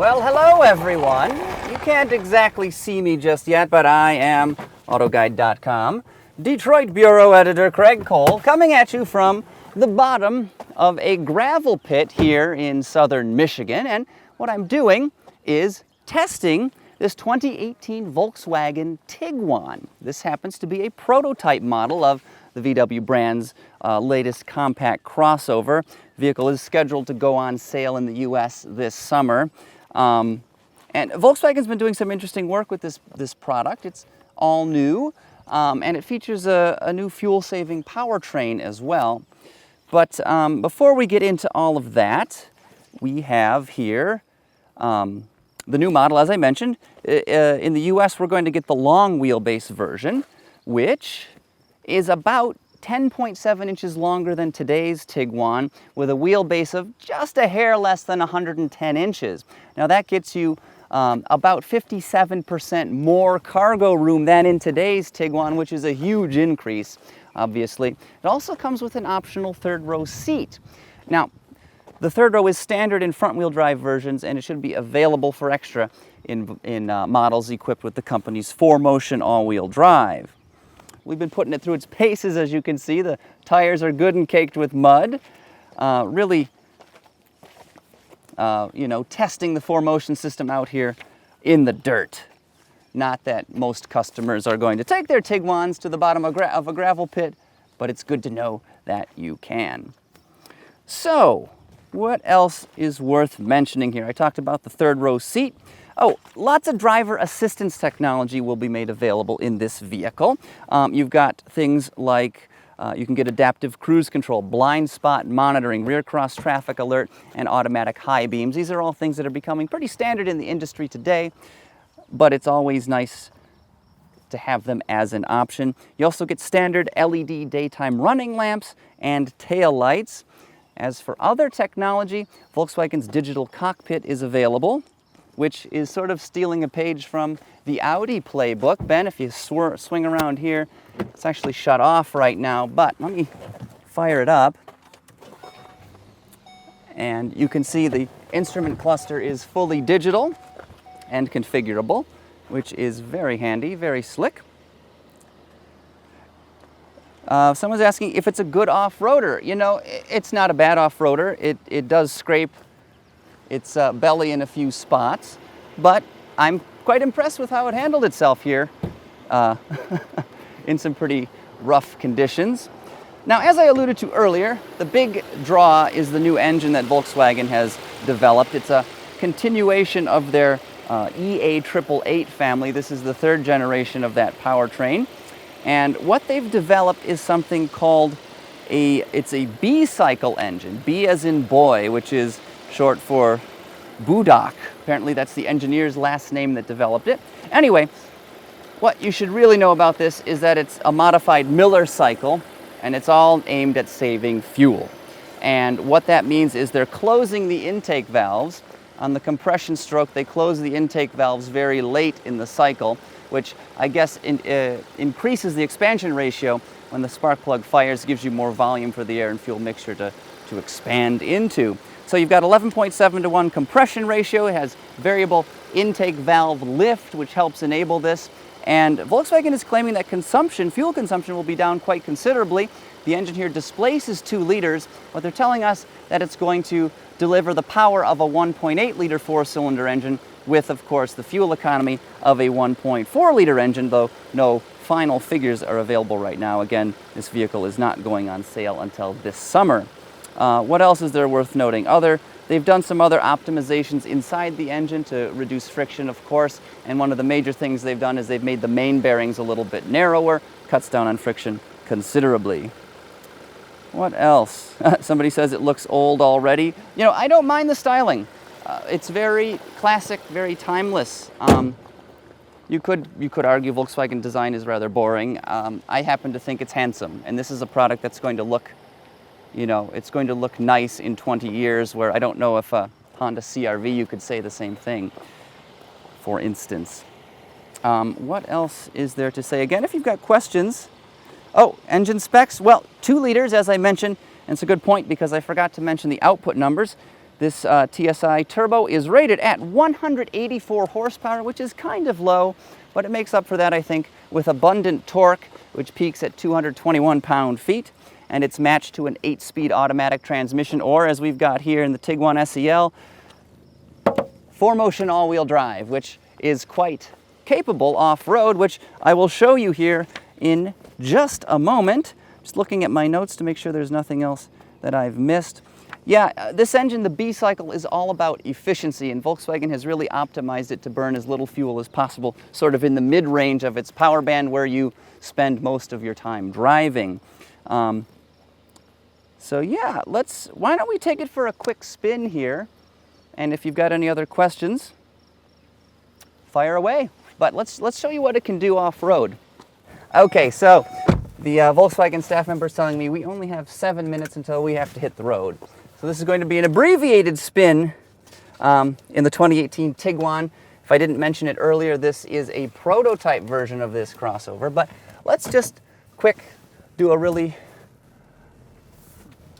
Well, hello everyone. You can't exactly see me just yet, but I am AutoGuide.com. Detroit Bureau Editor Craig Cole coming at you from the bottom of a gravel pit here in southern Michigan. And what I'm doing is testing this 2018 Volkswagen Tiguan. This happens to be a prototype model of the VW brand's latest compact crossover. The vehicle is scheduled to go on sale in the US this summer. And Volkswagen's been doing some interesting work with this product. It's all new, and it features a new fuel-saving powertrain as well. But before we get into all of that, we have here the new model, as I mentioned. In the US, we're going to get the long wheelbase version, which is about 10.7 inches longer than today's Tiguan, with a wheelbase of just a hair less than 110 inches. Now that gets you about 57% more cargo room than in today's Tiguan, which is a huge increase, obviously. It also comes with an optional third row seat. Now, the third row is standard in front-wheel drive versions, and it should be available for extra in models equipped with the company's 4Motion all-wheel drive. We've been putting it through its paces, as you can see. The tires are good and caked with mud. Really, testing the 4Motion system out here in the dirt. Not that most customers are going to take their Tiguans to the bottom of a gravel pit, but it's good to know that you can. So, what else is worth mentioning here? I talked about the third row seat. Oh, lots of driver assistance technology will be made available in this vehicle. You've got things like you can get adaptive cruise control, blind spot monitoring, rear cross traffic alert, and automatic high beams. These are all things that are becoming pretty standard in the industry today, but it's always nice to have them as an option. You also get standard LED daytime running lamps and tail lights. As for other technology, Volkswagen's digital cockpit is available, which is sort of stealing a page from the Audi playbook. Ben, if you swing around here, it's actually shut off right now, but let me fire it up. And you can see the instrument cluster is fully digital and configurable, which is very handy, very slick. Someone's asking if it's a good off-roader. You know, it's not a bad off-roader. It does scrape its belly in a few spots, but I'm quite impressed with how it handled itself here in some pretty rough conditions. Now, as I alluded to earlier, the big draw is the new engine that Volkswagen has developed. It's a continuation of their EA888 family. This is the third generation of that powertrain. And what they've developed is something called it's a B-cycle engine, B as in boy, which is short for Budak. Apparently that's the engineer's last name that developed it. Anyway, what you should really know about this is that it's a modified Miller cycle, and it's all aimed at saving fuel. And what that means is they're closing the intake valves. On the compression stroke, they close the intake valves very late in the cycle, which I guess increases the expansion ratio. When the spark plug fires, gives you more volume for the air and fuel mixture to expand into. So you've got 11.7 to 1 compression ratio. It has variable intake valve lift, which helps enable this. And Volkswagen is claiming that fuel consumption will be down quite considerably. The engine here displaces 2 liters, but they're telling us that it's going to deliver the power of a 1.8 liter 4-cylinder engine with, of course, the fuel economy of a 1.4 liter engine, though no final figures are available right now. Again, this vehicle is not going on sale until this summer. What else is there worth noting? They've done some other optimizations inside the engine to reduce friction, of course, and one of the major things they've done is they've made the main bearings a little bit narrower, cuts down on friction considerably. What else? Somebody says it looks old already. You know, I don't mind the styling. It's very classic, very timeless. You could argue Volkswagen design is rather boring. I happen to think it's handsome, and this is a product that's going to look, it's going to look nice in 20 years, where I don't know if a Honda CR-V you could say the same thing, for instance. What else is there to say? Again, if you've got questions. Oh, engine specs. Well, 2 liters, as I mentioned, and it's a good point because I forgot to mention the output numbers. This TSI turbo is rated at 184 horsepower, which is kind of low, but it makes up for that, I think, with abundant torque, which peaks at 221 pound-feet, and it's matched to an 8-speed automatic transmission, or as we've got here in the Tiguan SEL, 4-motion all-wheel drive, which is quite capable off-road, which I will show you here in just a moment. Just looking at my notes to make sure there's nothing else that I've missed. Yeah, this engine, the B cycle, is all about efficiency, and Volkswagen has really optimized it to burn as little fuel as possible, sort of in the mid-range of its power band where you spend most of your time driving. So yeah, why don't we take it for a quick spin here, and if you've got any other questions, fire away. But let's show you what it can do off-road. Okay, so the Volkswagen staff member is telling me we only have 7 minutes until we have to hit the road. So this is going to be an abbreviated spin in the 2018 Tiguan. If I didn't mention it earlier, this is a prototype version of this crossover, but let's just do a really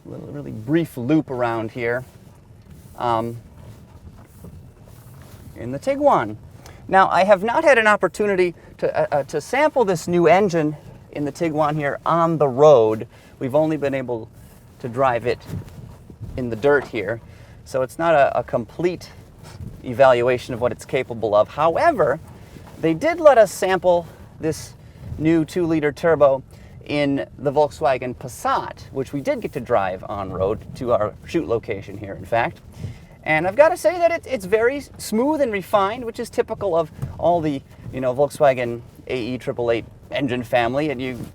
brief loop around here in the Tiguan. Now, I have not had an opportunity to sample this new engine in the Tiguan here on the road. We've only been able to drive it in the dirt here, so it's not a complete evaluation of what it's capable of. However, they did let us sample this new 2-liter turbo in the Volkswagen Passat, which we did get to drive on road to our shoot location here, in fact. And I've got to say that it's very smooth and refined, which is typical of all the, Volkswagen AE 888 engine family. And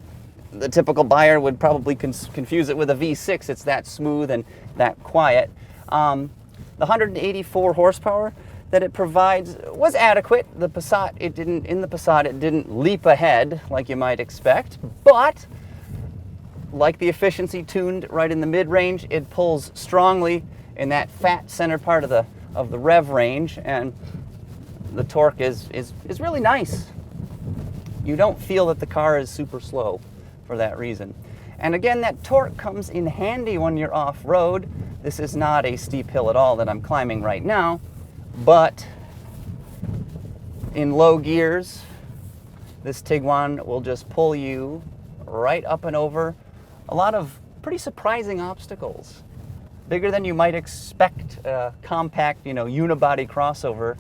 the typical buyer would probably confuse it with a V6. It's that smooth and that quiet. The 184 horsepower that it provides was adequate. In the Passat, it didn't leap ahead like you might expect, but like the efficiency tuned right in the mid-range, it pulls strongly in that fat center part of the rev range, and the torque is really nice. You don't feel that the car is super slow for that reason. And again, that torque comes in handy when you're off-road. This is not a steep hill at all that I'm climbing right now, but in low gears, this Tiguan will just pull you right up and over a lot of pretty surprising obstacles. Bigger than you might expect a compact, unibody crossover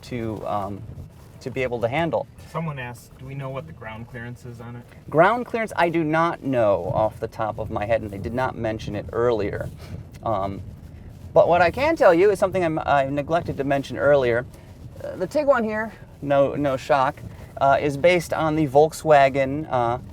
to be able to handle. Someone asked, do we know what the ground clearance is on it? Ground clearance, I do not know off the top of my head, and they did not mention it earlier. But what I can tell you is something I neglected to mention earlier. The Tiguan here, no shock, is based on the Volkswagen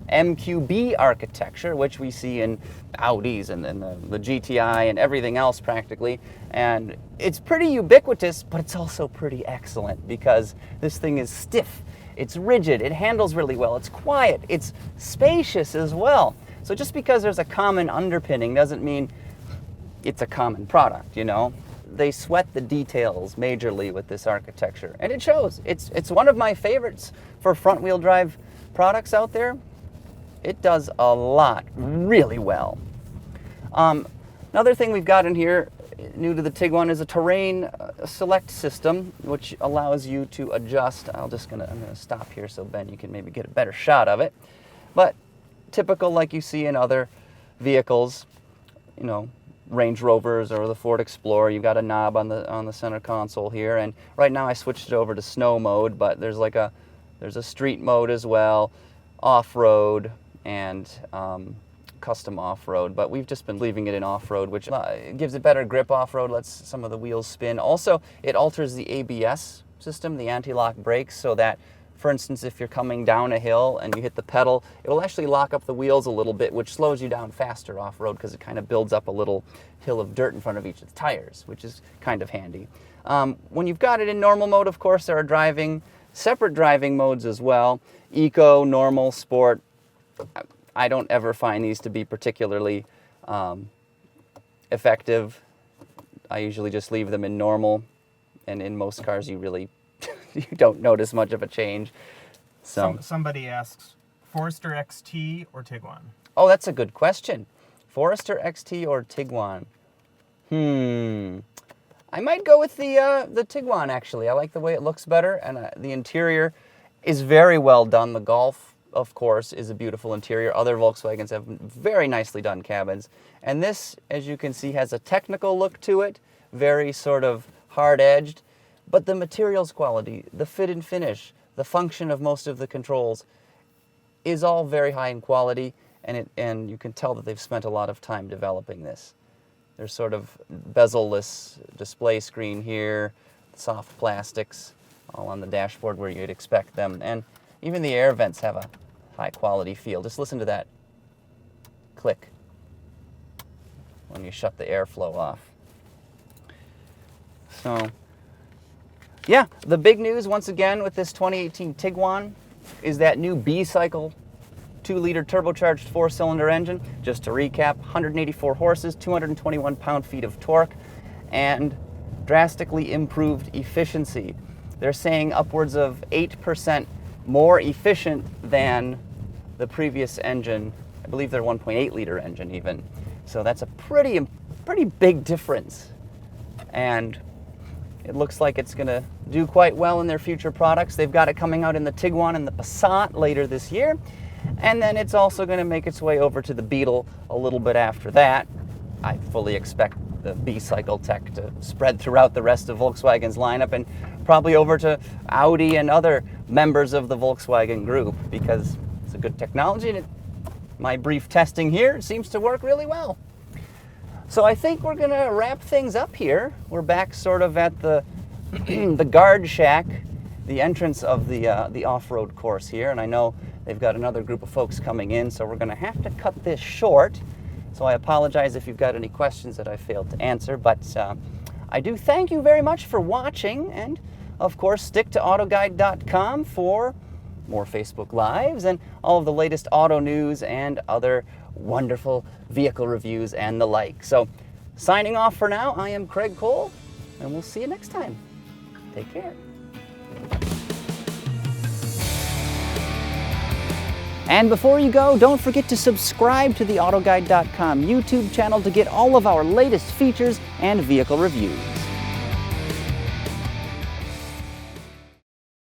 MQB architecture, which we see in Audis and then the GTI and everything else practically. And it's pretty ubiquitous, but it's also pretty excellent because this thing is stiff, it's rigid, it handles really well, it's quiet, it's spacious as well. So just because there's a common underpinning doesn't mean it's a common product, They sweat the details majorly with this architecture, and it shows. It's one of my favorites for front-wheel drive products out there. It does a lot really well. Another thing we've got in here, new to the Tiguan, is a terrain select system, which allows you to adjust. I'm gonna stop here so Ben, you can maybe get a better shot of it. But typical, like you see in other vehicles, Range Rovers or the Ford Explorer, you've got a knob on the center console here, and right now I switched it over to snow mode, but there's a street mode as well, off-road, and custom off-road, but we've just been leaving it in off-road, which gives it better grip off-road, lets some of the wheels spin. Also, it alters the ABS system, the anti-lock brakes, so that, for instance, if you're coming down a hill and you hit the pedal, it will actually lock up the wheels a little bit, which slows you down faster off-road because it kind of builds up a little hill of dirt in front of each of the tires, which is kind of handy. When you've got it in normal mode, of course, there are separate driving modes as well. Eco, normal, sport. I don't ever find these to be particularly effective. I usually just leave them in normal, and in most cars you really you don't notice much of a change. So somebody asks, Forester XT or Tiguan? Oh, that's a good question. Forester XT or Tiguan? I might go with the Tiguan, actually. I like the way it looks better, and the interior is very well done. The Golf, of course, is a beautiful interior. Other Volkswagens have very nicely done cabins. And this, as you can see, has a technical look to it, very sort of hard-edged. But the materials quality, the fit and finish, the function of most of the controls is all very high in quality, and you can tell that they've spent a lot of time developing this. There's sort of bezel-less display screen here, soft plastics, all on the dashboard where you'd expect them. And even the air vents have a high-quality feel. Just listen to that click when you shut the airflow off. So, yeah, the big news, once again, with this 2018 Tiguan is that new B-cycle 2-liter turbocharged 4-cylinder engine. Just to recap, 184 horses, 221 pound-feet of torque, and drastically improved efficiency. They're saying upwards of 8% more efficient than the previous engine. I believe their 1.8-liter engine even. So that's a pretty big difference. And it looks like it's going to do quite well in their future products. They've got it coming out in the Tiguan and the Passat later this year. And then it's also going to make its way over to the Beetle a little bit after that. I fully expect the B-cycle tech to spread throughout the rest of Volkswagen's lineup and probably over to Audi and other members of the Volkswagen group, because it's a good technology and my brief testing here seems to work really well. So I think we're going to wrap things up here. We're back sort of at the the guard shack, the entrance of the off-road course here, and I know they've got another group of folks coming in, so we're going to have to cut this short. So I apologize if you've got any questions that I failed to answer, but I do thank you very much for watching, and of course stick to AutoGuide.com for more Facebook Lives and all of the latest auto news and other wonderful vehicle reviews and the like. So signing off for now, I am Craig Cole, and we'll see you next time. Take care. And before you go, don't forget to subscribe to the AutoGuide.com YouTube channel to get all of our latest features and vehicle reviews.